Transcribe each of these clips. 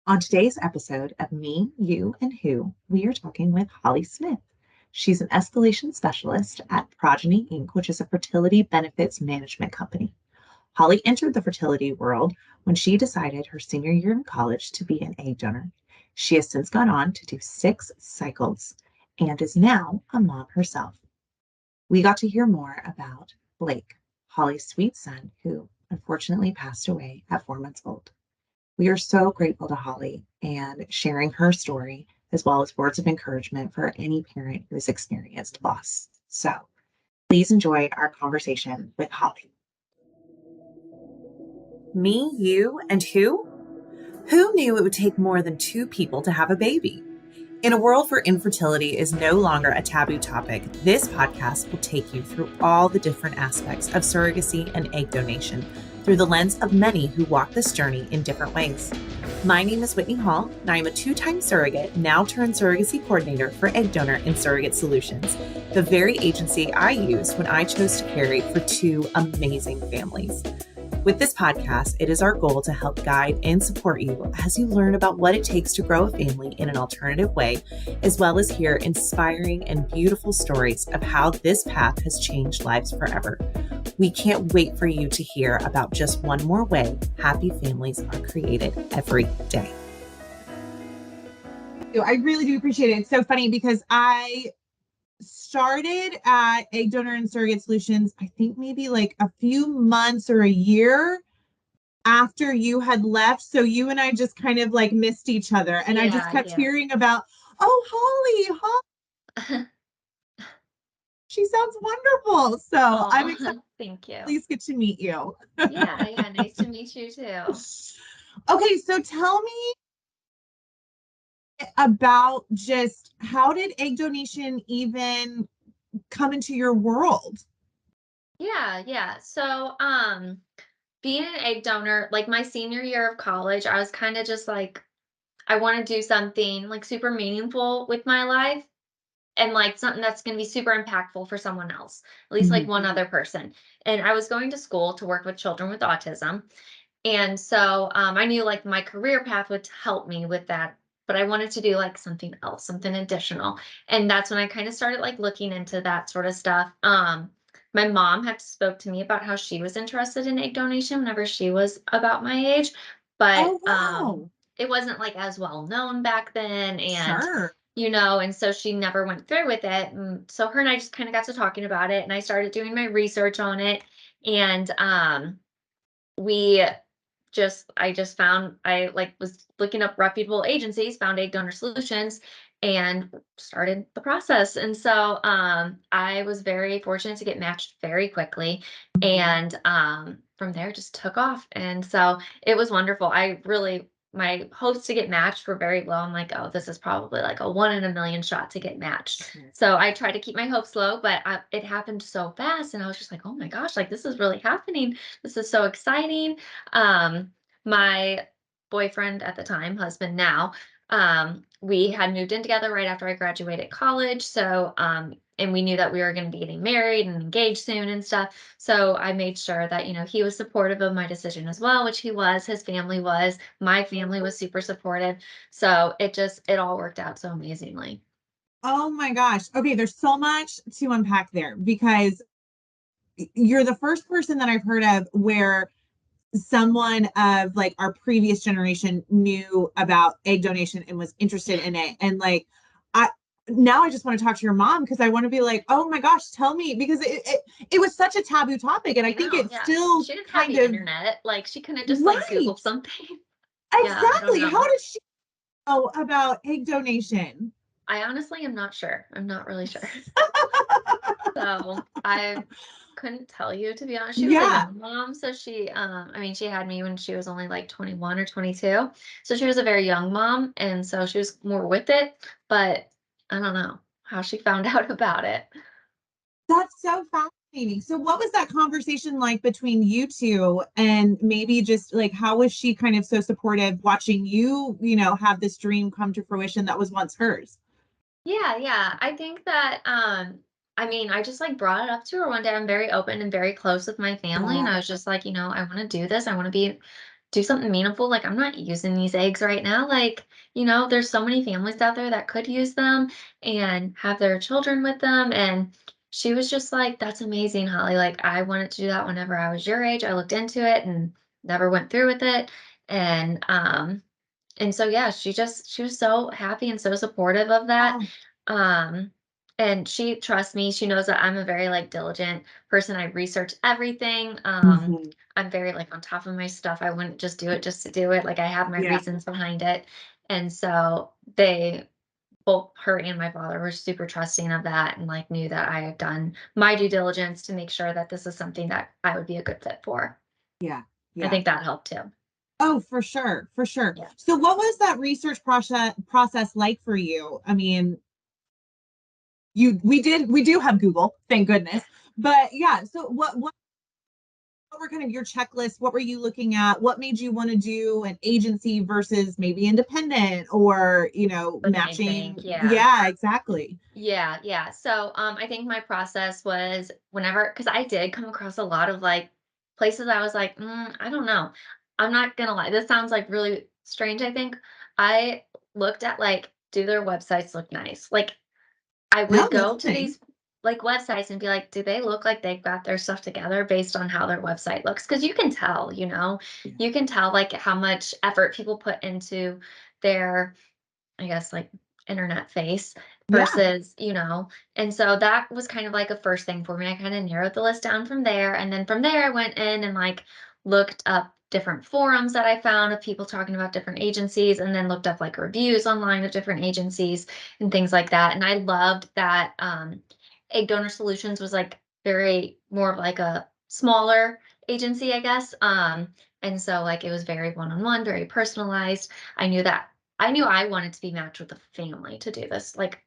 On today's episode of Me, You, and Who, we are talking with Holly Smith. She's an escalation specialist at Progeny Inc., which is a fertility benefits management company. Holly entered the fertility world when she decided her senior year in college to be an egg donor. She has since gone on to do 6 cycles and is now a mom herself. We got to hear more about Blake, Holly's sweet son, who unfortunately passed away at 4 months old. We are so grateful to Holly and sharing her story, as well as words of encouragement for any parent who has experienced loss. So please enjoy our conversation with Holly. Me, you, and who? Who knew it would take more than 2 people to have a baby? In a world where infertility is no longer a taboo topic, this podcast will take you through all the different aspects of surrogacy and egg donation through the lens of many who walk this journey in different ways. My name is Whitney Hall, and I am a 2-time surrogate, now turned surrogacy coordinator for Egg Donor and Surrogate Solutions, the very agency I used when I chose to carry for 2 amazing families. With this podcast, it is our goal to help guide and support you as you learn about what it takes to grow a family in an alternative way, as well as hear inspiring and beautiful stories of how this path has changed lives forever. We can't wait for you to hear about just one more way happy families are created every day. I really do appreciate it. It's so funny because I started at Egg Donor and Surrogate Solutions, I think maybe like a few months or a year after you had left. So you and I just kind of like missed each other. And I just kept hearing about, oh, Holly, she sounds wonderful. So I'm excited. Thank you. Please get to meet you. Yeah, nice to meet you too. Okay, so tell me about just how did egg donation even come into your world? Yeah. So, being an egg donor, like my senior year of college, I was kind of just like, I want to do something like super meaningful with my life and like something that's going to be super impactful for someone else, at least like one other person. And I was going to school to work with children with autism. And so I knew like my career path would help me with that, but I wanted to do like something else, something additional. And that's when I kind of started like looking into that sort of stuff. My mom had spoke to me about how she was interested in egg donation whenever she was about my age, but it wasn't like as well known back then. And and so she never went through with it. And so her and I just kind of got to talking about it, and I started doing my research on it. And we I just found, I like was looking up reputable agencies, found Egg Donor Solutions, and started the process. And so I was very fortunate to get matched very quickly. And from there just took off. And so it was wonderful. My hopes to get matched were very low. I'm like, oh, this is probably like a 1 in a million shot to get matched. So I tried to keep my hopes low, but it happened so fast. And I was just like, oh my gosh, like this is really happening. This is so exciting. My boyfriend at the time, husband now, we had moved in together right after I graduated college. So, and we knew that we were going to be getting married and engaged soon and stuff. So I made sure that, he was supportive of my decision as well, which he was, his family was, my family was super supportive. So it all worked out so amazingly. Oh my gosh. Okay. There's so much to unpack there because you're the first person that I've heard of where someone of like our previous generation knew about egg donation and was interested in it. And like, I just want to talk to your mom because I want to be like, oh my gosh, tell me, because it was such a taboo topic. And I think it's still she didn't kind have the of internet. Like she couldn't just like Google something. Exactly. How did she know about egg donation? I honestly am not sure. I'm not really sure. So I couldn't tell you, to be honest. She was a young mom, so she she had me when she was only like 21 or 22. So she was a very young mom, and so she was more with it, but I don't know how she found out about it. That's so fascinating. So what was that conversation like between you two, and maybe just like how was she kind of so supportive watching you, have this dream come to fruition that was once hers? Yeah. I think that I just like brought it up to her one day. I'm very open and very close with my family. And I was just like, I want to do this. I want to be do something meaningful. Like, I'm not using these eggs right now. Like, there's so many families out there that could use them and have their children with them. And she was just like, that's amazing, Holly. Like, I wanted to do that whenever I was your age. I looked into it and never went through with it. And so, yeah, she was so happy and so supportive of that. Oh, Um, and she trusts me. She knows that I'm a very like diligent person. I research everything. mhm. I'm very like on top of my stuff. I wouldn't just do it just to do it. Like I have my Yeah, reasons behind it. And so they both her and my father were super trusting of that and like knew that I had done my due diligence to make sure that this is something that I would be a good fit for. yeah, I yeah. think that helped too. Oh, for sure, for sure. Yeah. So what was that research process like for you? I mean, we do have Google, thank goodness. But yeah, so what were kind of your checklists? What were you looking at? What made you want to do an agency versus maybe independent or, What did I matching? think? Yeah. Yeah, exactly. Yeah, yeah. So, I think my process was whenever, because I did come across a lot of like places I was like, I don't know. I'm not gonna lie. This sounds like really strange. I think I looked at like, do their websites look nice? Like, I No, would that's go to fine. these like websites and be like, do they look like they've got their stuff together based on how their website looks? Because you can tell, Yeah. you can tell like how much effort people put into their I guess, like, internet face Yeah. versus, and so that was kind of like a first thing for me. I kinda narrowed the list down from there, and then from there, I went in and, like, looked up different forums that I found of people talking about different agencies, and then looked up, like, reviews online of different agencies and things like that, and I loved that, Egg Donor Solutions was, like, very more of, like, a smaller agency, I guess, and so, like, it was very one-on-one, very personalized. I knew I wanted to be matched with a family to do this. Like,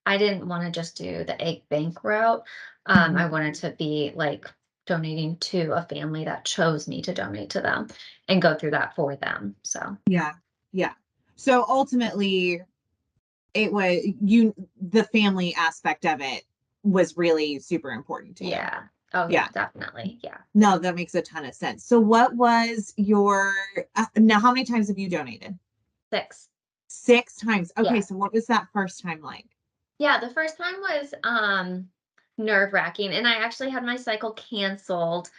I didn't want to just do the egg bank route. I Mhm. wanted to be like donating to a family that chose me to donate to them and go through that for them. So, Yeah. Yeah. So ultimately, it was the family aspect of it was really super important to you. yeah. Oh, Yeah. yeah, definitely. Yeah. No, that makes a ton of sense. So what was your now how many times have you donated? 6. 6 times. Okay, Yeah. so what was that first time like? Yeah, the first time was nerve-wracking, and I actually had my cycle canceled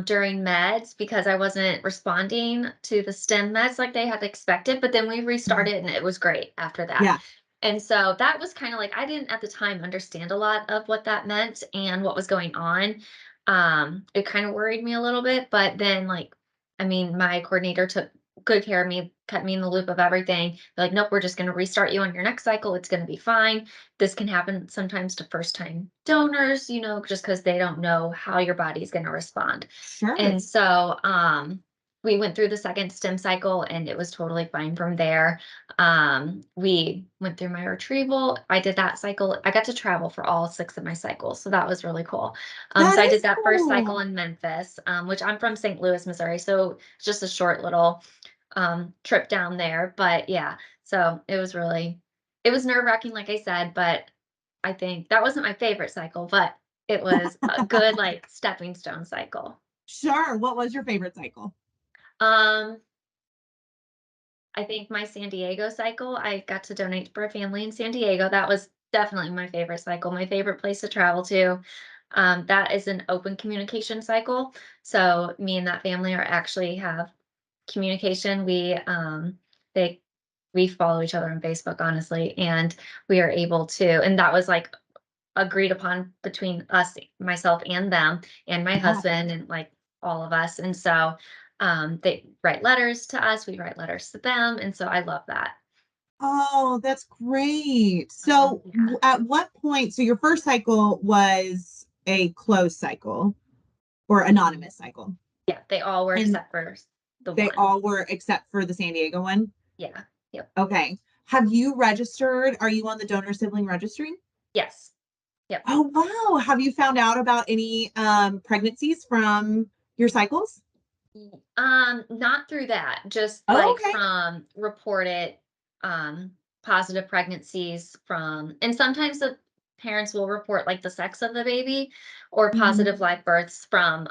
during meds because I wasn't responding to the stem meds like they had expected, but then we Mhm. restarted and it was great after that. Yeah. And so that was kind of like I didn't at the time understand a lot of what that meant and what was going on. It kind of worried me a little bit, but then like I mean, my coordinator took good care of me, kept me in the loop of everything. They're like, nope, we're just going to restart you on your next cycle. It's going to be fine. This can happen sometimes to first time donors, just because they don't know how your body's going to respond. Sure. And so we went through the second stem cycle and it was totally fine from there. We went through my retrieval. I did that cycle. I got to travel for all 6 of my cycles. So that was really cool. That So I did is that first cycle cool. in Memphis, which I'm from St. Louis, Missouri. So it's just a short little trip down there. But yeah, so it was nerve wracking, like I said, but I think that wasn't my favorite cycle, but it was a good like stepping stone cycle. Sure. What was your favorite cycle? Um, I think my San Diego cycle, I got to donate for a family in San Diego. That was definitely my favorite cycle, my favorite place to travel to. That is an open communication cycle. So me and that family are actually have communication. They we follow each other on Facebook, honestly, and we are able to, and that was like agreed upon between us, myself and them, and my Yeah. husband, and like all of us. And so they write letters to us, we write letters to them. And so I love that. Oh, that's great. So Yeah. at what point, so your first cycle was a closed cycle or Mhm. anonymous cycle, Yeah. They all were and except for the they one. all were except for the San Diego one? Yeah. Yep. Okay. Have you registered? Are you on the donor sibling registry? Yes. Yep. Oh, wow. Have you found out about any pregnancies from your cycles? Not through that, just Oh, like okay. from reported um positive pregnancies from, and sometimes the parents will report like the sex of the baby or Mhm. positive live births from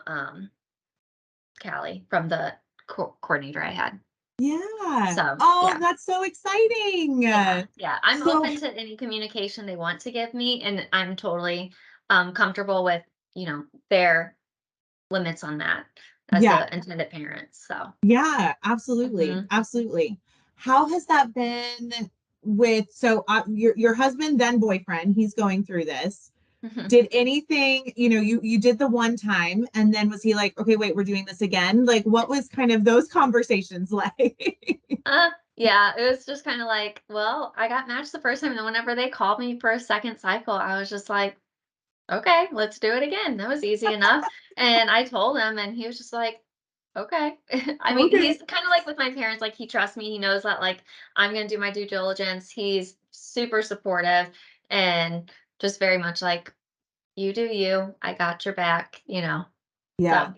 Callie, from the coordinator I had. Yeah. So, Oh, yeah. that's so exciting. Yeah, yeah. I'm So open to any communication they want to give me, and I'm totally comfortable with, their limits on that as yeah, a intended parent. So, yeah, absolutely. mhm, Absolutely. How has that been with your husband then boyfriend, he's going through this. mhm. Did anything, you did the one time and then was he like, okay, wait, we're doing this again? Like what was kind of those conversations like? Yeah, it was just kind of like, well, I got matched the first time, and then whenever they called me for a second cycle, I was just like, okay, let's do it again. That was easy enough. And I told him, and he was just like, okay. I mean, Okay. he's kind of like with my parents, like he trusts me. He knows that like I'm gonna do my due diligence. He's super supportive and just very much like, you do you, I got your back. Yeah. So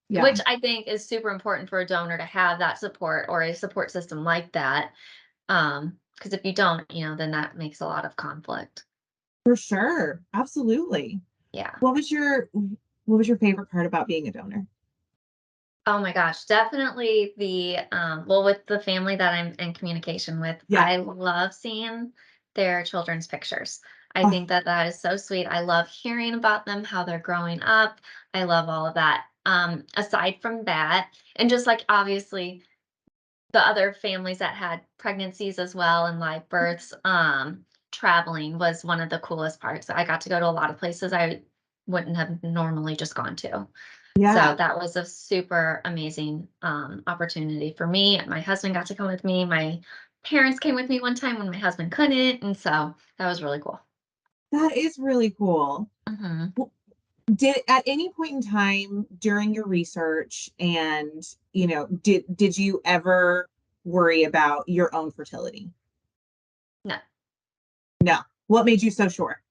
Yeah. which I think is super important for a donor to have that support or a support system like that. Because if you don't, then that makes a lot of conflict. For sure. Absolutely. Yeah. What was your favorite part about being a donor? Oh my gosh, definitely well, with the family that I'm in communication with, Yeah. I love seeing their children's pictures. I Oh, think that that is so sweet. I love hearing about them, how they're growing up. I love all of that. Aside from that, and just like obviously the other families that had pregnancies as well and live births, traveling was one of the coolest parts. I got to go to a lot of places I wouldn't have normally just gone to. So yeah. that was a super amazing opportunity for me. My husband got to come with me. My parents came with me one time when my husband couldn't, and so that was really cool. That is really cool. Hmm. W- Did at any point in time during your research and, did you ever worry about your own fertility? No, No. What made you so sure?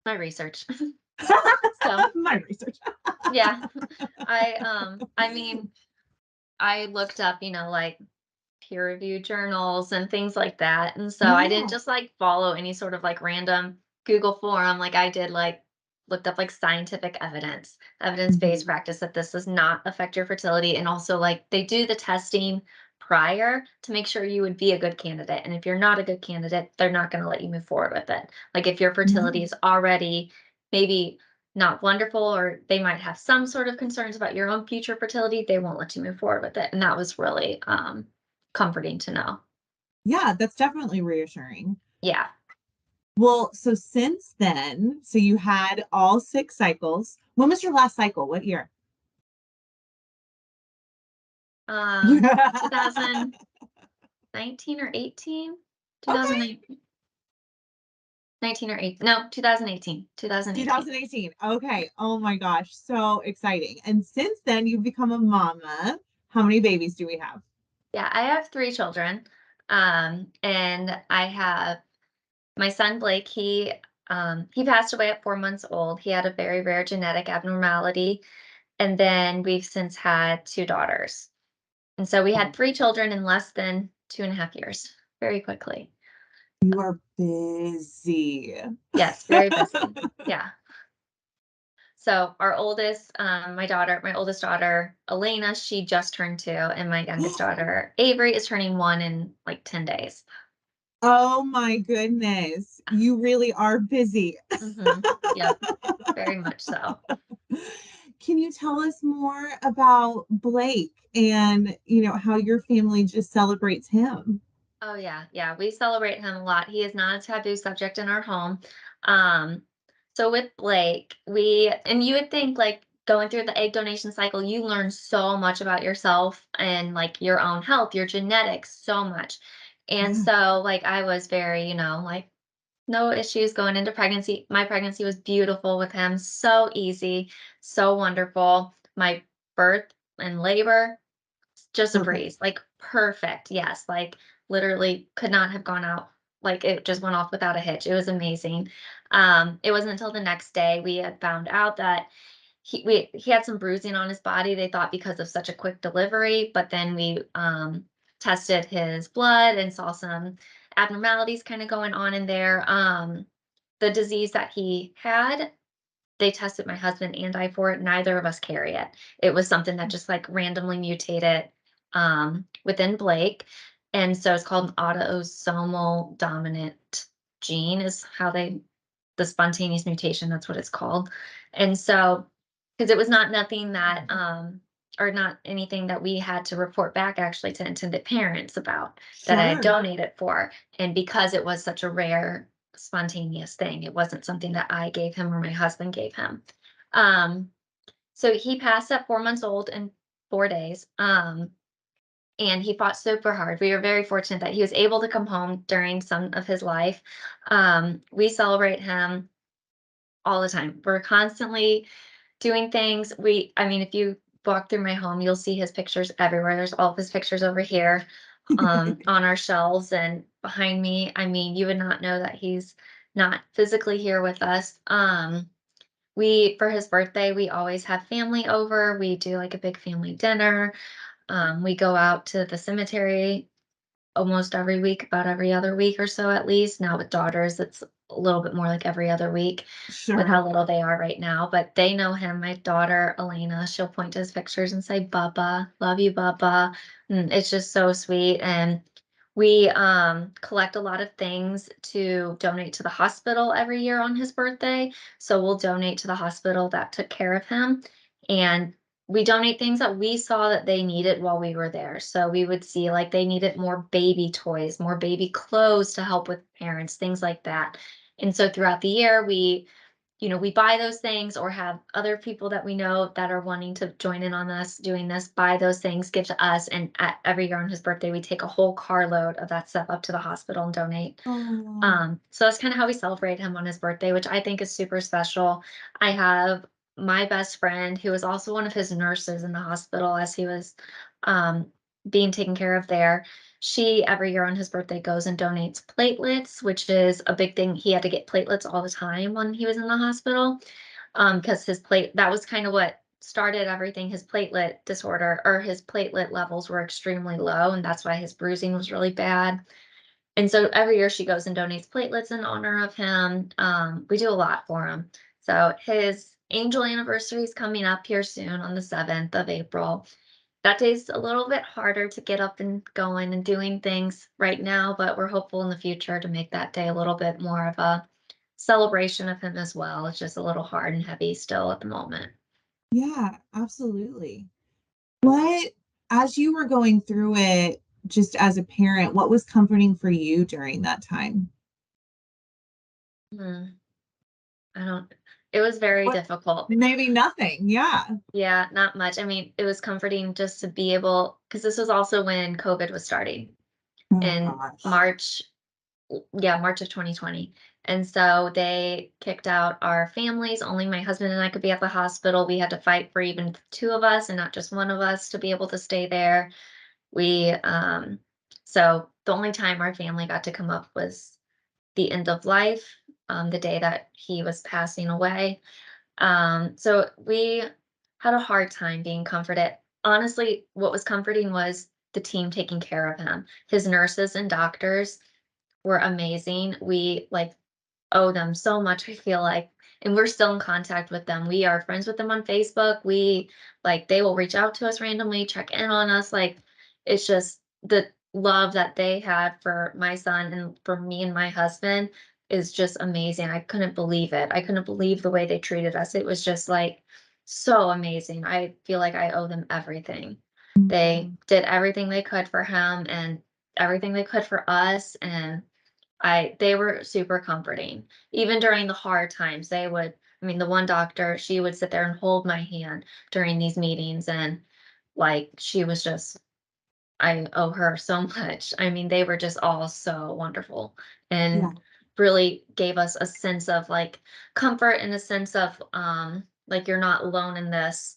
my research. So My research. yeah, I mean, I looked up, like peer-reviewed journals and things like that. And so I didn't Yeah. just like follow any sort of like random Google forum like I did like looked up like scientific evidence, evidence-based Mhm. practice that this does not affect your fertility. And also like they do the testing prior to make sure you would be a good candidate. And if you're not a good candidate, they're not going to let you move forward with it. Like if your fertility Yeah. is already maybe not wonderful, or they might have some sort of concerns about your own future fertility, they won't let you move forward with it. And that was really comforting to know. Yeah, that's definitely reassuring. Yeah. Well, so since then, so you had all 6 cycles. When was your last cycle? What year? 2019 or 18? Okay. 2008, 19 or 8. No, 2018. 2018. 2018. Okay. Oh my gosh. So exciting. And since then, you've become a mama. How many babies do we have? Yeah, I have 3 children. And I have my son Blake, he passed away at 4 months old. He had a very rare genetic abnormality. And then we've since had 2 daughters. And so we had Oh, 3 children in less than 2.5 years, very quickly. you are busy. Yes, very busy. Yeah. So our my oldest daughter, Elena, she just turned 2, and my youngest daughter, Avery, is turning 1 in like 10 days. Oh my goodness. You really are busy. Hmm. Yep, very much so. Can you tell us more about Blake and, how your family just celebrates him? Oh yeah, yeah. We celebrate him a lot. He is not a taboo subject in our home. Um, so with Blake, and you would think like going through the egg donation cycle, you learn so much about yourself and like your own health, your genetics, so much. And Yeah. so like I was very, like no issues going into pregnancy. My pregnancy was beautiful with him, so easy, so wonderful. My birth and labor, just a Perfect. breeze, like perfect. Yes, like literally could not have gone out. Like it just went off without a hitch. It was amazing. It wasn't until the next day we had found out that he had some bruising on his body. They thought because of such a quick delivery, but then we tested his blood and saw some abnormalities kind of going on in there. The disease that he had, they tested my husband and I for it. Neither of us carry it. It was something that just like randomly mutated. within Blake. And so it's called an autosomal dominant gene is how the spontaneous mutation, that's what it's called. And so, because it was not nothing that, or not anything that we had to report back actually to intended parents about that I had Sure. donated for. And because it was such a rare spontaneous thing, it wasn't something that I gave him or my husband gave him. So he passed at 4 months old in 4 days. And he fought super hard. We were very fortunate that he was able to come home during some of his life. We celebrate him all the time. We're constantly doing things. I mean, if you walk through my home, you'll see his pictures everywhere. There's all of his pictures over here, on our shelves and behind me. I mean, you would not know that he's not physically here with us. For his birthday, we always have family over. We do like a big family dinner. We go out to the cemetery almost every week, about every other week or so at least. Now with daughters, it's a little bit more like every other week with Sure. how little they are right now. But they know him. My daughter, Elena, she'll point to his pictures and say, Bubba, love you, Bubba. And it's just so sweet. And we collect a lot of things to donate to the hospital every year on his birthday. So we'll donate to the hospital that took care of him. And we donate things that we saw that they needed while we were there. So we would see like they needed more baby toys, more baby clothes to help with parents, things like that. And so throughout the year, we buy those things or have other people that we know that are wanting to join in on us doing this, buy those things, give to us. And every year on his birthday, we take a whole carload of that stuff up to the hospital and donate. Oh, So that's kind of how we celebrate him on his birthday, which I think is super special. I have my best friend, who was also one of his nurses in the hospital as he was um, being taken care of there. She, every year on his birthday, goes and donates platelets, which is a big thing. He had to get platelets all the time when he was in the hospital, because that was kind of what started everything. His platelet disorder, or his platelet levels, were extremely low, and that's why his bruising was really bad. And so every year she goes and donates platelets in honor of him. We do a lot for him. So his angel anniversary is coming up here soon on the 7th of April. That day's a little bit harder to get up and going and doing things right now, but we're hopeful in the future to make that day a little bit more of a celebration of him as well. It's just a little hard and heavy still at the moment. yeah, absolutely. What, as you were going through it, just as a parent, what was comforting for you during that time? Hmm, I don't, it was very What? difficult. Maybe nothing. Yeah. Yeah, not much. I mean, it was comforting just to be able, because this was also when COVID was starting Oh in gosh. March, yeah, March of 2020. And so they kicked out our families. Only my husband and I could be at the hospital. We had to fight for even two of us and not just one of us to be able to stay there. We, so the only time our family got to come up was the end of life, the day that he was passing away. So we had a hard time being comforted. Honestly, what was comforting was the team taking care of him. His nurses and doctors were amazing. We owe them so much, I feel like. And we're still in contact with them. We are friends with them on Facebook. They will reach out to us randomly, check in on us. It's just the love that they had for my son and for me and my husband is just amazing. I couldn't believe it. I couldn't believe the way they treated us. It was just so amazing. I feel like I owe them everything. They Mhm. did everything they could for him and everything they could for us. And they were super comforting. Even during the hard times, I mean, the one doctor, she would sit there and hold my hand during these meetings. And she was just, I owe her so much. I mean, they were just all so wonderful Yeah. and really gave us a sense of comfort and a sense of, you're not alone in this,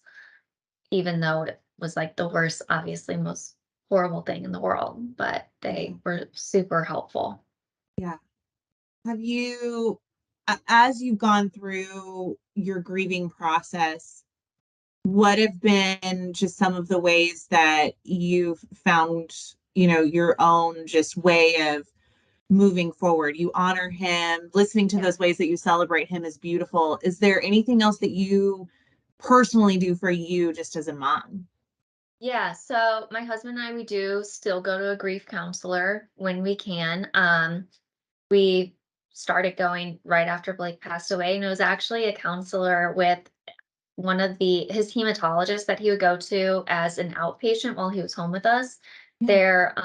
even though it was the worst, obviously, most horrible thing in the world. But Yeah. they were super helpful. Yeah. Have you, as you've gone through your grieving process, what have been just some of the ways that you've found, your own just way of moving forward? You honor him, listening to Yeah. those ways that you celebrate him is beautiful. Is there anything else that you personally do for you just as a mom? Yeah, so my husband and I, we do still go to a grief counselor when we can. We started going right after Blake passed away, and it was actually a counselor with one of his hematologists that he would go to as an outpatient while he was home with us. Yeah. Their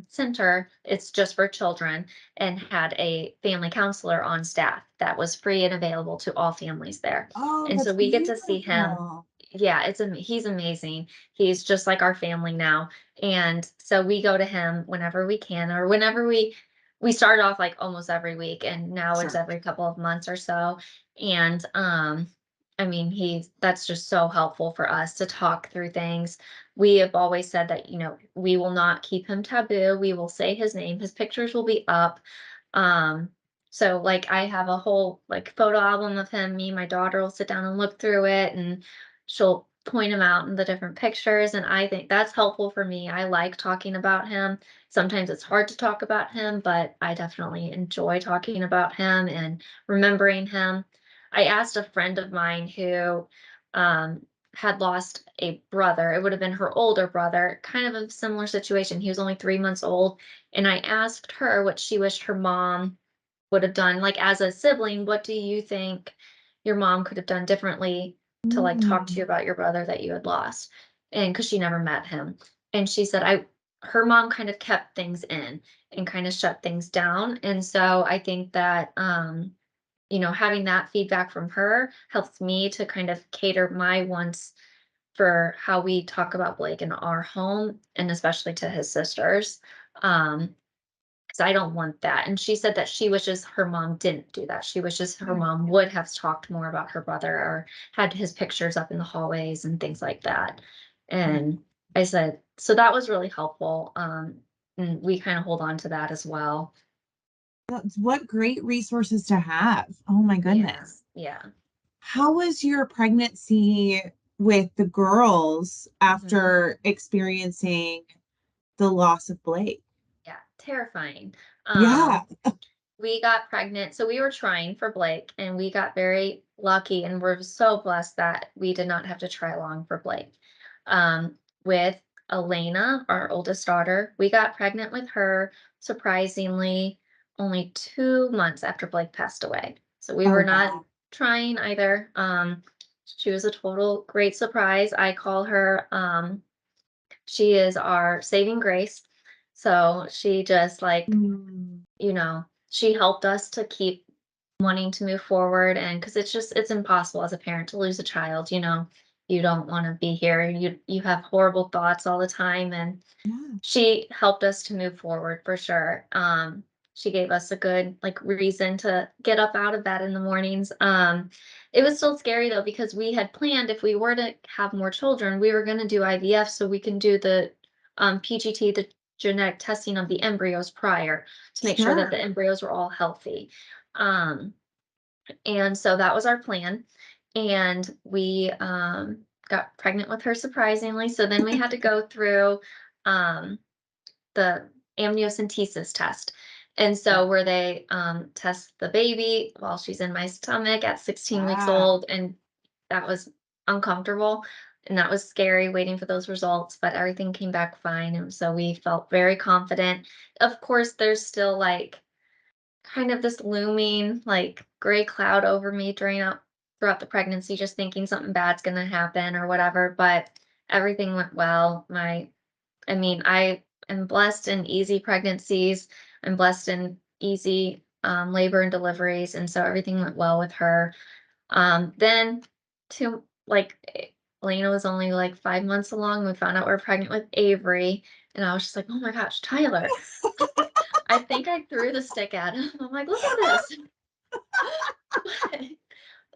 center, it's just for children, and had a family counselor on staff that was free and available to all families there. Oh, And that's so we get to see him. beautiful. Yeah, he's amazing. He's just like our family now. And so we go to him whenever we can, or whenever we started off like almost every week, and now it's Sure. every couple of months or so. And I mean, that's just so helpful for us to talk through things. We have always said that, we will not keep him taboo. We will say his name. His pictures will be up. Um, so like I have a whole like photo album of him. Me and my daughter will sit down and look through it, and she'll point him out in the different pictures. And I think that's helpful for me. I like talking about him. Sometimes it's hard to talk about him, but I definitely enjoy talking about him and remembering him. I asked a friend of mine who had lost a brother. It would have been her older brother, kind of a similar situation. He was only 3 months old. And I asked her what she wished her mom would have done. Like, as a sibling, what do you think your mom could have done differently to like talk to you Mm. about your brother that you had lost? And because she never met him. And she said, her mom kind of kept things in and kind of shut things down. And so I think that, having that feedback from her helps me to kind of cater my wants for how we talk about Blake in our home, and especially to his sisters. Um, because I don't want that. And she said that she wishes her mom didn't do that. She wishes her Yeah. mom would have talked more about her brother, or had his pictures up in the hallways and things like that. Yeah. And I said, so that was really helpful. And we kind of hold on to that as well. What great resources to have. Oh my Yeah. goodness. Yeah. How was your pregnancy with the girls Mhm. after experiencing the loss of Blake? Yeah. Terrifying. Yeah. We got pregnant. So we were trying for Blake, and we got very lucky, and we're so blessed that we did not have to try long for Blake. With Elena, our oldest daughter, we got pregnant with her surprisingly only 2 months after Blake passed away. So we Oh, were not wow. trying either. She was a total great surprise. I call her, she is our saving grace. So she just like, Mm. she helped us to keep wanting to move forward. And because it's impossible as a parent to lose a child. You don't want to be here. You have horrible thoughts all the time. And Yeah. she helped us to move forward for sure. She gave us a good like reason to get up out of bed in the mornings. It was still scary though, because we had planned, if we were to have more children, we were going to do IVF so we can do the PGT, the genetic testing of the embryos prior, to make sure that Sure. the embryos were all healthy. Um, and so that was our plan. And we got pregnant with her surprisingly. So then we had to go through um, the amniocentesis test. And Yeah. so where they test the baby while she's in my stomach at 16 weeks Yeah. old. And that was uncomfortable. And that was scary waiting for those results, but everything came back fine. And so we felt very confident. Of course, there's still like kind of this looming like gray cloud over me throughout the pregnancy, just thinking something bad's gonna happen or whatever. But everything went well. I am blessed in easy pregnancies. I'm blessed in easy labor and deliveries, and so everything went well with her. Then, to like, Lena was only like 5 months along. We found out we are pregnant with Avery, and I was just like, "Oh my gosh, Tyler!" I think I threw the stick at him. I'm like, "Look at this!"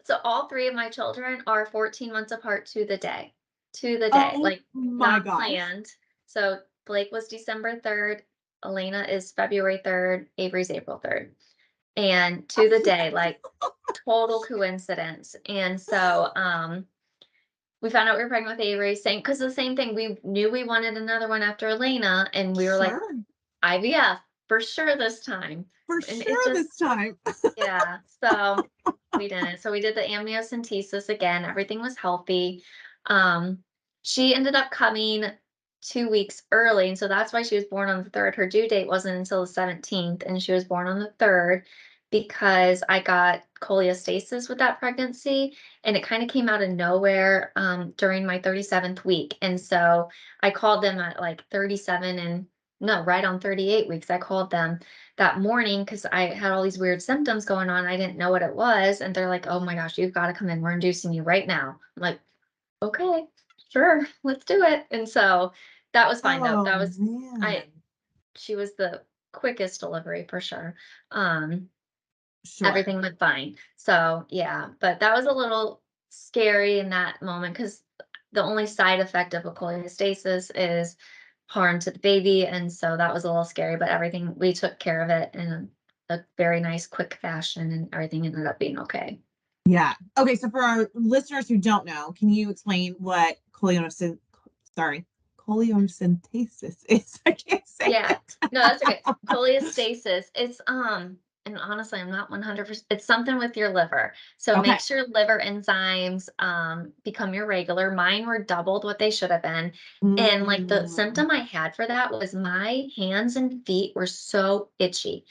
So all three of my children are 14 months apart to the day. To the day, Oh like, my not gosh. planned. So Blake was December 3rd, Elena is February 3rd, Avery's April 3rd. And to the day, like, total coincidence. And so we found out we were pregnant with Avery, same because the same thing. We knew we wanted another one after Elena, and we were like, Sure. IVF for sure this time. For And it sure just this time. yeah, so we didn't. So we did the amniocentesis again. Everything was healthy. Um, she ended up coming 2 weeks early, and so that's why she was born on the 3rd. Her due date wasn't until the 17th, and she was born on the 3rd because I got cholestasis with that pregnancy, and it kind of came out of nowhere during my 37th week. And so I called them at like 37 and no, right on 38 weeks. I called them that morning because I had all these weird symptoms going on. I didn't know what it was. And they're like, oh my gosh, you've got to come in. We're inducing you right now. I'm like, okay, sure, let's do it. And so that was fine though. Oh That was I man. she was the quickest delivery for sure. Um Sure. Everything went fine. So, yeah, but that was a little scary in that moment because the only side effect of a cholestasis is harm to the baby, and so that was a little scary, but everything we took care of it in a very nice, quick fashion, and everything ended up being okay. Yeah. Okay, so for our listeners who don't know, can you explain what sorry, coleocentesis is? I can't say Yeah. it. No, that's okay. Cholestasis, it's, and honestly, I'm not 100%, it's something with your liver. So it Okay. makes your liver enzymes, become irregular. Mine were doubled what they should have been. And like the Mm, symptom I had for that was my hands and feet were so itchy.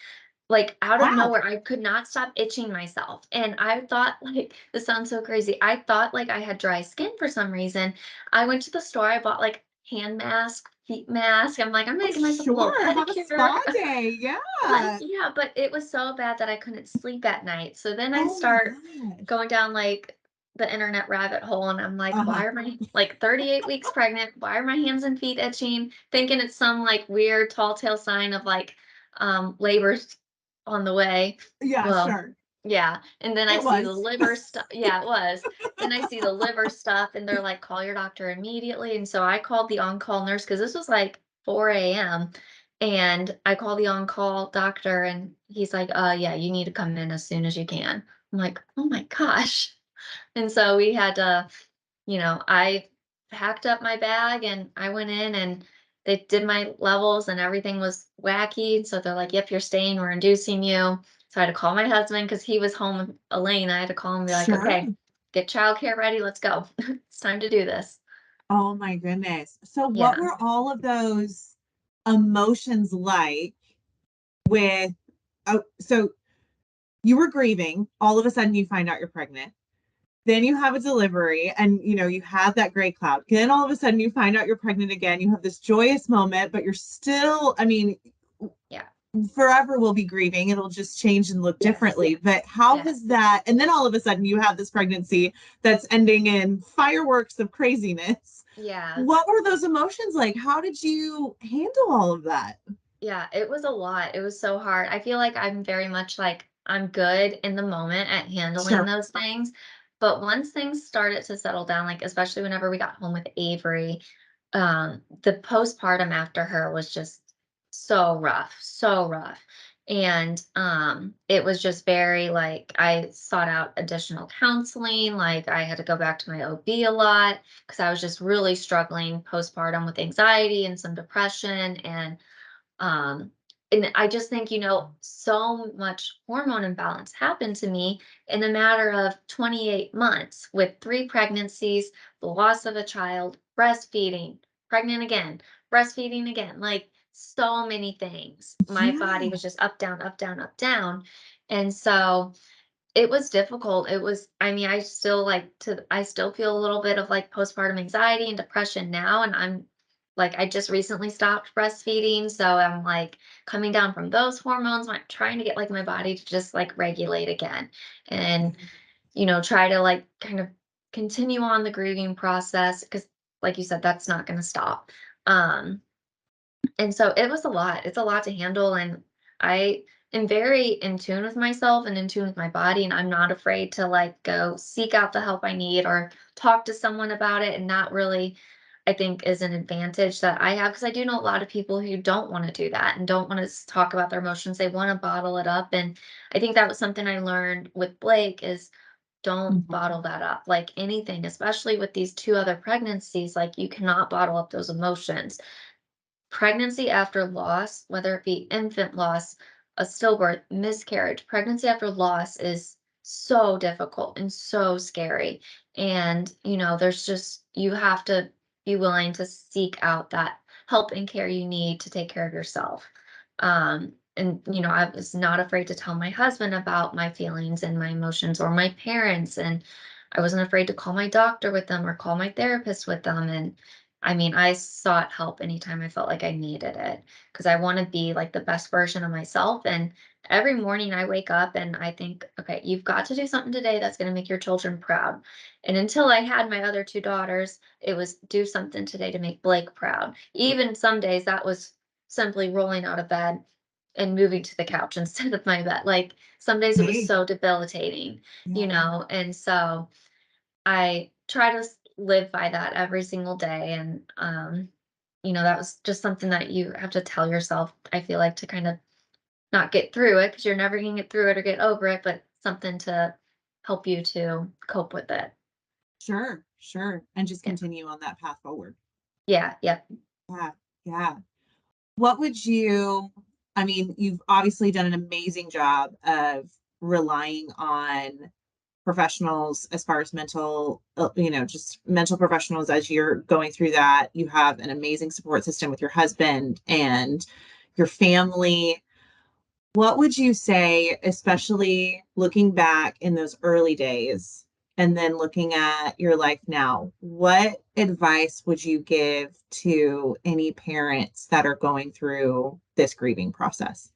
Like, out of wow. nowhere, I could not stop itching myself, and I thought, like this sounds so crazy, I thought, like, I had dry skin for some reason. I went to the store, I bought, like, hand mask, feet mask, I'm like, "I'm Oh, gonna give myself a little sure. Have a pedicure." spa day. Like, Yeah. yeah, but it was so bad that I couldn't sleep at night, so then I Oh my start gosh. going down, like, the internet rabbit hole, and I'm like, Uh-huh. "Why are my" like, 38 weeks pregnant, "Why are my hands and feet itching?" Thinking it's some, like, weird tall tale sign of, like, labor's on the way. Yeah, Well, sure. yeah, and then I It see the was. liver stuff. Yeah, it was. Then I see the liver stuff, and they're like, "Call your doctor immediately," and so I called the on-call nurse because this was, like, 4 AM, and I called the on-call doctor, and he's like, yeah, you need to come in as soon as you can." I'm like, "Oh my gosh." And so we had to, I packed up my bag and I went in and they did my levels and everything was wacky. So they're like, yep, you're staying, we're inducing you. So I had to call my husband because he was home with Elaine. I had to call him and be like, Sure. okay, get childcare ready, let's go. It's time to do this. Oh my goodness. So what Yeah. were all of those emotions like with so you were grieving, all of a sudden you find out you're pregnant. Then you have a delivery and you have that gray cloud. Then all of a sudden you find out you're pregnant again. You have this joyous moment, but you're still, I mean, Yeah. forever will be grieving. It'll just change and look Yes. differently. But how Yes. has that, and then all of a sudden you have this pregnancy that's ending in fireworks of craziness. Yeah. What were those emotions like? How did you handle all of that? Yeah, it was a lot. It was so hard. I feel like I'm very much like I'm good in the moment at handling Sure. those things. But once things started to settle down, like especially whenever we got home with Avery, the postpartum after her was just so rough, so rough. And it was just very like I sought out additional counseling. Like I had to go back to my OB a lot because I was just really struggling postpartum with anxiety and some depression um, and I just think, so much hormone imbalance happened to me in a matter of 28 months with 3 pregnancies, the loss of a child, breastfeeding, pregnant again, breastfeeding again, like so many things. My body Yeah. was just up, down, up, down, up, down. And so it was difficult. I mean, I still feel a little bit of like postpartum anxiety and depression now. And I just recently stopped breastfeeding. So I'm like coming down from those hormones. I'm trying to get like my body to just like regulate again and, try to like kind of continue on the grieving process. Cause like you said, that's not going to stop. Um, and so it was a lot. It's a lot to handle. And I am very in tune with myself and in tune with my body. And I'm not afraid to like go seek out the help I need or talk to someone about it. And that really, I think, is an advantage that I have because I do know a lot of people who don't want to do that and don't want to talk about their emotions. They want to bottle it up. And I think that was something I learned with Blake is don't Mhm. bottle that up like anything, especially with these 2 other pregnancies. Like you cannot bottle up those emotions. Pregnancy after loss, whether it be infant loss, a stillbirth, miscarriage, pregnancy after loss is so difficult and so scary. And, there's just, you have to be willing to seek out that help and care you need to take care of yourself. And I was not afraid to tell my husband about my feelings and my emotions, or my parents, and I wasn't afraid to call my doctor with them or call my therapist with them. And I mean, I sought help anytime I felt like I needed it, because I want to be like the best version of myself. And every morning I wake up and I think, okay, you've got to do something today that's going to make your children proud. And until I had my other two daughters, it was do something today to make Blake proud. Even some days that was simply rolling out of bed and moving to the couch instead of my bed. Like some days it was Hey, so debilitating, yeah, and so I try to live by that every single day. And, that was just something that you have to tell yourself, I feel like, to kind of not get through it, because you're never going to get through it or get over it, but something to help you to cope with it. sure, sure. And just Yeah. continue on that path forward. Yeah. Yeah. Yeah, yeah. What would you, I mean, you've obviously done an amazing job of relying on professionals as far as mental, just mental professionals as you're going through that. You have an amazing support system with your husband and your family. What would you say, especially looking back in those early days and then looking at your life now, what advice would you give to any parents that are going through this grieving process?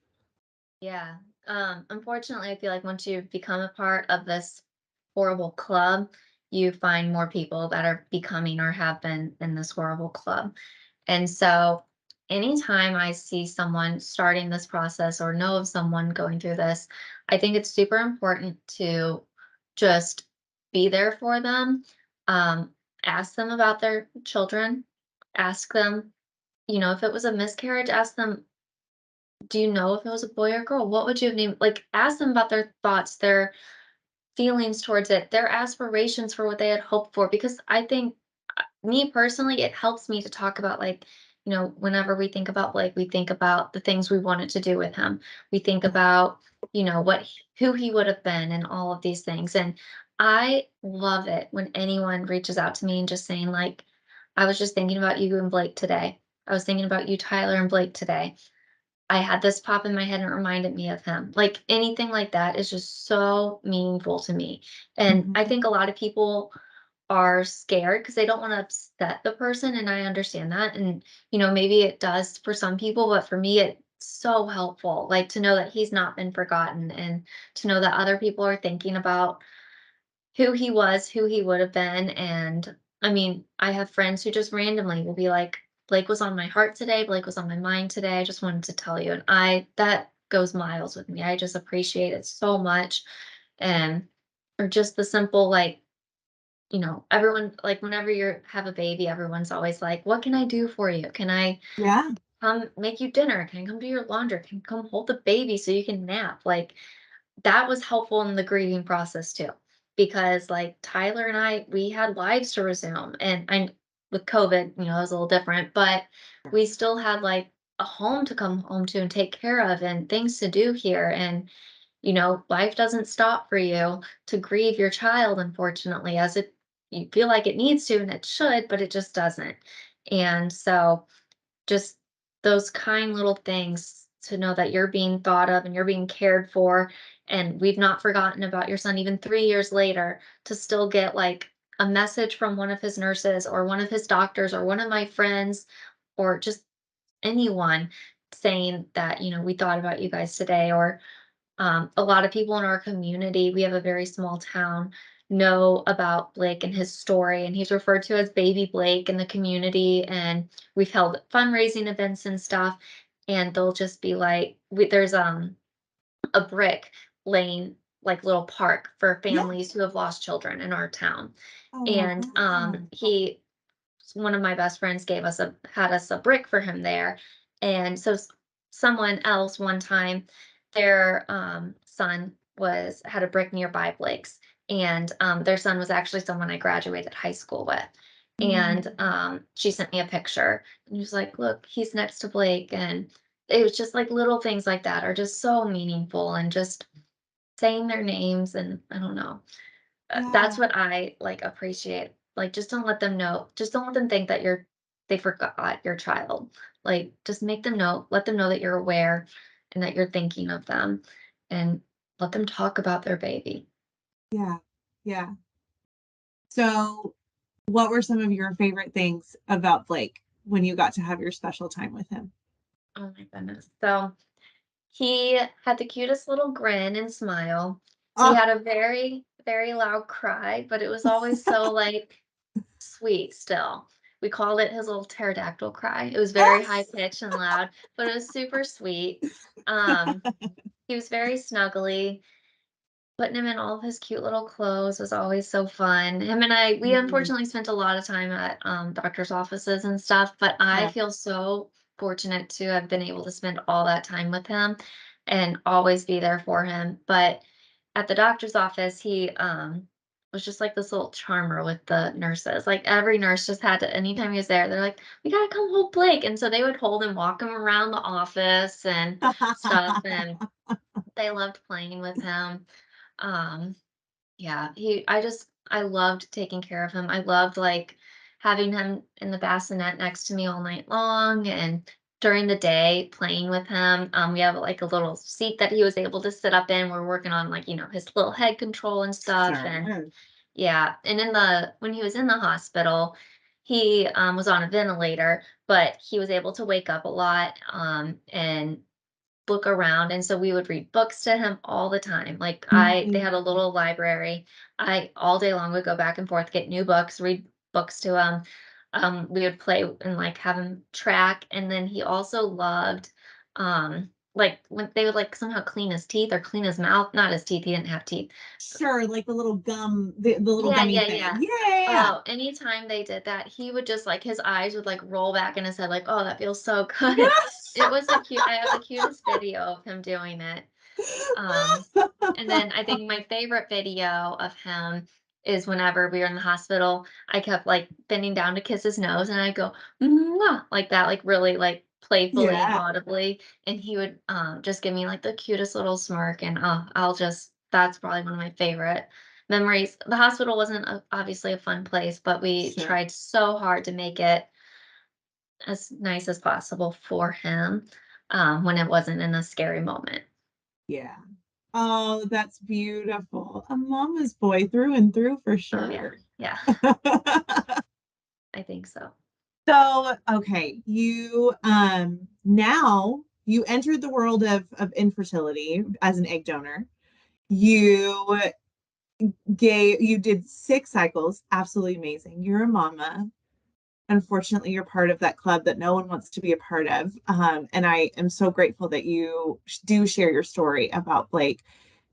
Yeah. Unfortunately, I feel like once you become a part of this horrible club, you find more people that are becoming or have been in this horrible club. And so, anytime I see someone starting this process or know of someone going through this, I think it's super important to just be there for them. Ask them about their children. Ask them, if it was a miscarriage, ask them, do you know if it was a boy or girl? What would you have named? Like, ask them about their thoughts, their feelings towards it, their aspirations for what they had hoped for. Because I think, me personally, it helps me to talk about, like, whenever we think about Blake, we think about the things we wanted to do with him. We think about, who he would have been and all of these things. And I love it when anyone reaches out to me and just saying, like, I was just thinking about you and Blake today. I was thinking about you, Tyler, and Blake today. I had this pop in my head and it reminded me of him. Like, anything like that is just so meaningful to me. And I Mhm. think a lot of people are scared because they don't want to upset the person. And I understand that. And, maybe it does for some people, but for me, it's so helpful. Like, to know that he's not been forgotten, and to know that other people are thinking about who he was, who he would have been. And I mean, I have friends who just randomly will be like, Blake was on my heart today. Blake was on my mind today. I just wanted to tell you. And that goes miles with me. I just appreciate it so much. And, or just the simple, like, everyone, like, whenever you have a baby, everyone's always like, what can I do for you? Can I Yeah. come make you dinner? Can I come do your laundry? Can I come hold the baby so you can nap? Like, that was helpful in the grieving process too, because, like, Tyler and I, we had lives to resume. And I with COVID, it was a little different, but we still had, like, a home to come home to and take care of, and things to do here. And life doesn't stop for you to grieve your child, unfortunately, as it you feel like it needs to, and it should, but it just doesn't. And so, just those kind little things, to know that you're being thought of and you're being cared for, and we've not forgotten about your son even 3 years later, to still get, like, a message from one of his nurses or one of his doctors or one of my friends, or just anyone, saying that, we thought about you guys today. Or a lot of people in our community, we have a very small town, know about Blake and his story, and he's referred to as Baby Blake in the community. And we've held fundraising events and stuff, and they'll just be like, there's a brick laying, like, little park for Yeah. families who have lost children in our town. Oh, And wow. one of my best friends had us a brick for him there. And so, someone else one time, their son was had a brick nearby Blake's. And their son was actually someone I graduated high school with. Mm, And she sent me a picture, and he was like, look, he's next to Blake. And it was just like, little things like that are just so meaningful, and just saying their names. And I don't know, that's yeah. what I, like, appreciate Like, just don't let them know. Just don't let them think that they forgot your child. Like, just make them know, let them know that you're aware and that you're thinking of them, and let them talk about their baby. Yeah. Yeah. So, what were some of your favorite things about Blake when you got to have your special time with him? Oh my goodness. So he had the cutest little grin and smile. He Oh, had a very, very loud cry, but it was always so like sweet still. We called it his little pterodactyl cry. It was very high pitched and loud, but it was super sweet. Um, he was very snuggly. Putting him in all of his cute little clothes was always so fun. Him and we mm, unfortunately spent a lot of time at doctor's offices and stuff, but I yeah. feel so fortunate to have been able to spend all that time with him and always be there for him. But at the doctor's office, he was just like this little charmer with the nurses. Like every nurse just had to, anytime he was there, they're like, we gotta come hold Blake. And so they would hold him, walk him around the office and stuff. And they loved playing with him. Um, yeah, I loved taking care of him. I loved like having him in the bassinet next to me all night long and during the day playing with him. We have like a little seat that he was able to sit up in. We're working on like, his little head control and stuff. And Sure. yeah, and when he was in the hospital, he was on a ventilator, but he was able to wake up a lot and look around, and so we would read books to him all the time. Like they Mhm. had a little library. I all day long would go back and forth, get new books, read books to him. We would play and like have him track, and then he also loved like when they would like somehow clean his teeth or clean his mouth, not his teeth, he didn't have teeth. Sure, like the little gum, the little Yeah, gummy yeah, thing. yeah. Yeah. Oh, anytime they did that, he would just like his eyes would like roll back in his head, like, oh, that feels so good. It was the cute. I have the cutest video of him doing it. Um, and then I think my favorite video of him is whenever we were in the hospital, I kept like bending down to kiss his nose and I'd go, "Mwah," like that, like really like playfully and Yeah. audibly. And he would just give me like the cutest little smirk. And that's probably one of my favorite memories. The hospital wasn't obviously a fun place, but we Sure. tried so hard to make it as nice as possible for him when it wasn't in a scary moment. Yeah. Oh, that's beautiful. A mama's boy through and through for Oh, yeah. sure. Yeah. I think so. So, okay, you now you entered the world of infertility as an egg donor. You you did 6 cycles, absolutely amazing. You're a mama. Unfortunately, you're part of that club that no one wants to be a part of. And I am so grateful that you do share your story about Blake.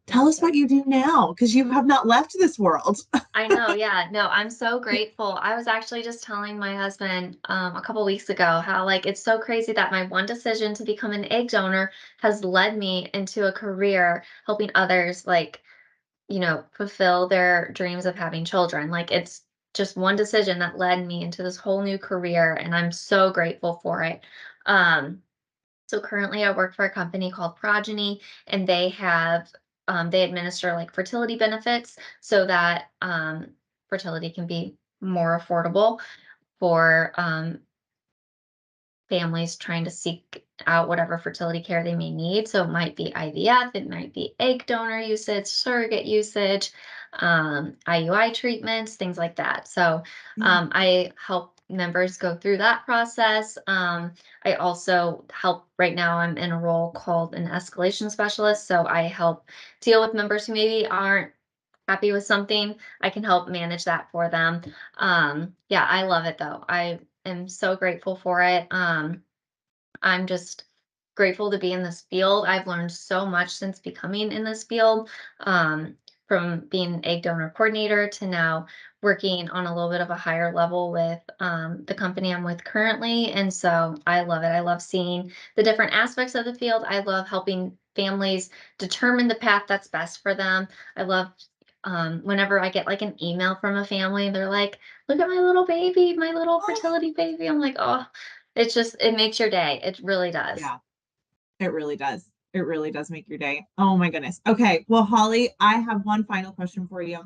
Tell Thank us you. what you do now, because you have not left this world. I know, yeah. No, I'm so grateful. I was actually just telling my husband a couple weeks ago how like it's so crazy that my one decision to become an egg donor has led me into a career helping others like, fulfill their dreams of having children. Like it's just one decision that led me into this whole new career and I'm so grateful for it. Um So currently I work for a company called Progeny and they administer like fertility benefits so that fertility can be more affordable for families trying to seek out whatever fertility care they may need. So it might be IVF, it might be egg donor usage, surrogate usage, IUI treatments, things like that. So Yeah. I help members go through that process. I also help, right now, I'm in a role called an escalation specialist. So I help deal with members who maybe aren't happy with something. I can help manage that for them. Yeah, I love it though. I am so grateful for it. I'm just grateful to be in this field. I've learned so much since becoming in this field, from being an egg donor coordinator to now working on a little bit of a higher level with the company I'm with currently. And so I love it. I love seeing the different aspects of the field. I love helping families determine the path that's best for them. I love whenever I get like an email from a family, they're like, look at my little baby, my little fertility baby. I'm like, oh, it makes your day. It really does. Yeah, it really does. It really does make your day. Oh my goodness. Okay. Well, Holly, I have one final question for you.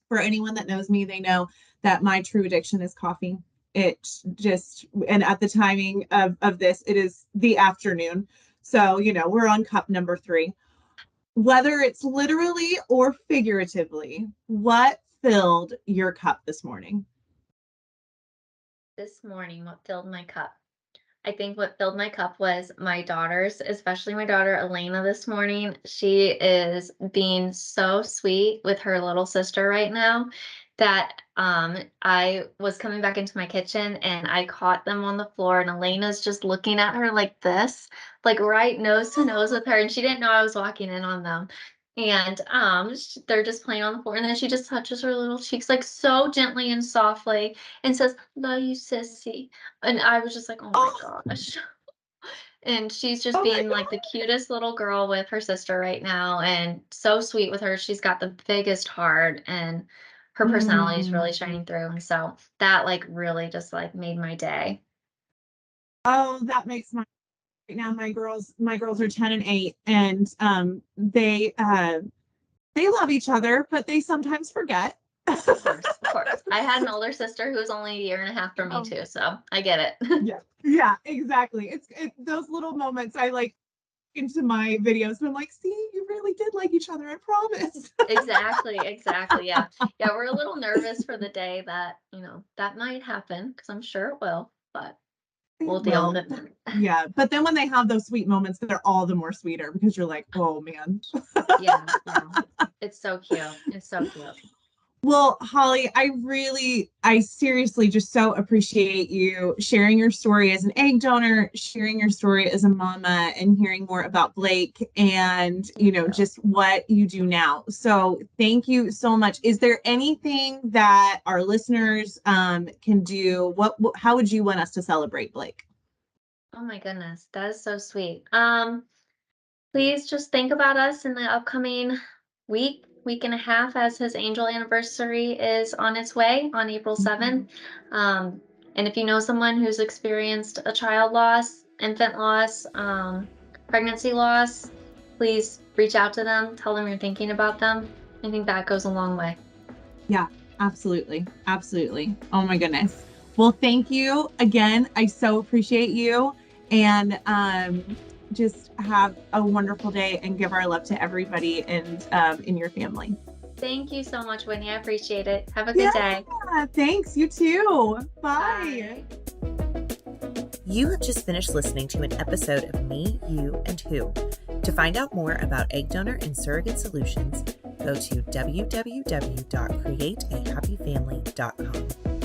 For anyone that knows me, they know that my true addiction is coffee. It just, and at the timing of this, it is the afternoon. So, we're on cup number 3. Whether it's literally or figuratively, what filled your cup this morning? This morning, what filled my cup? I think what filled my cup was my daughters, especially my daughter Elena this morning. She is being so sweet with her little sister right now that I was coming back into my kitchen and I caught them on the floor and Elena's just looking at her like this, like right nose to nose with her, and she didn't know I was walking in on them. And they're just playing on the floor, and then she just touches her little cheeks like so gently and softly and says, "Love you, sissy." And I was just like, "Oh my Oh, gosh." And she's just oh my being like the cutest little girl with her sister right now and so sweet with her. She's got the biggest heart and her God. personality is really shining through. And so that like really just like made my day. Oh, that makes my right now. My girls are 10 and 8, and they love each other, but they sometimes forget. Of course, of course. I had an older sister who was only a year and a half from me Oh, too. So I get it. yeah, yeah, exactly. It's those little moments I like into my videos, and I'm like, see, you really did like each other, I promise. Exactly, exactly. Yeah. Yeah. We're a little nervous for the day that, that might happen because I'm sure it will, but we'll deal Well, with it. yeah, but then when they have those sweet moments, they're all the more sweeter because you're like, oh man. Yeah, yeah. It's so cute. It's so cute. Well, Holly, I seriously just so appreciate you sharing your story as an egg donor, sharing your story as a mama, and hearing more about Blake and, Thank you. just what you do now. So thank you so much. Is there anything that our listeners can do? How would you want us to celebrate Blake? Oh my goodness, that is so sweet. Please just think about us in the upcoming week and a half as his angel anniversary is on its way on April 7th. And if you know someone who's experienced a child loss, infant loss, pregnancy loss, please reach out to them, tell them you're thinking about them. I think that goes a long way. Yeah, absolutely. Absolutely. Oh my goodness. Well, thank you again. I so appreciate you. And just have a wonderful day and give our love to everybody and in your family. Thank you so much, Whitney. I appreciate it. Have a good Yeah, day. thanks. You too. Bye. Bye. You have just finished listening to an episode of Me, You, and Who. To find out more about egg donor and surrogate solutions, go to www.createahappyfamily.com.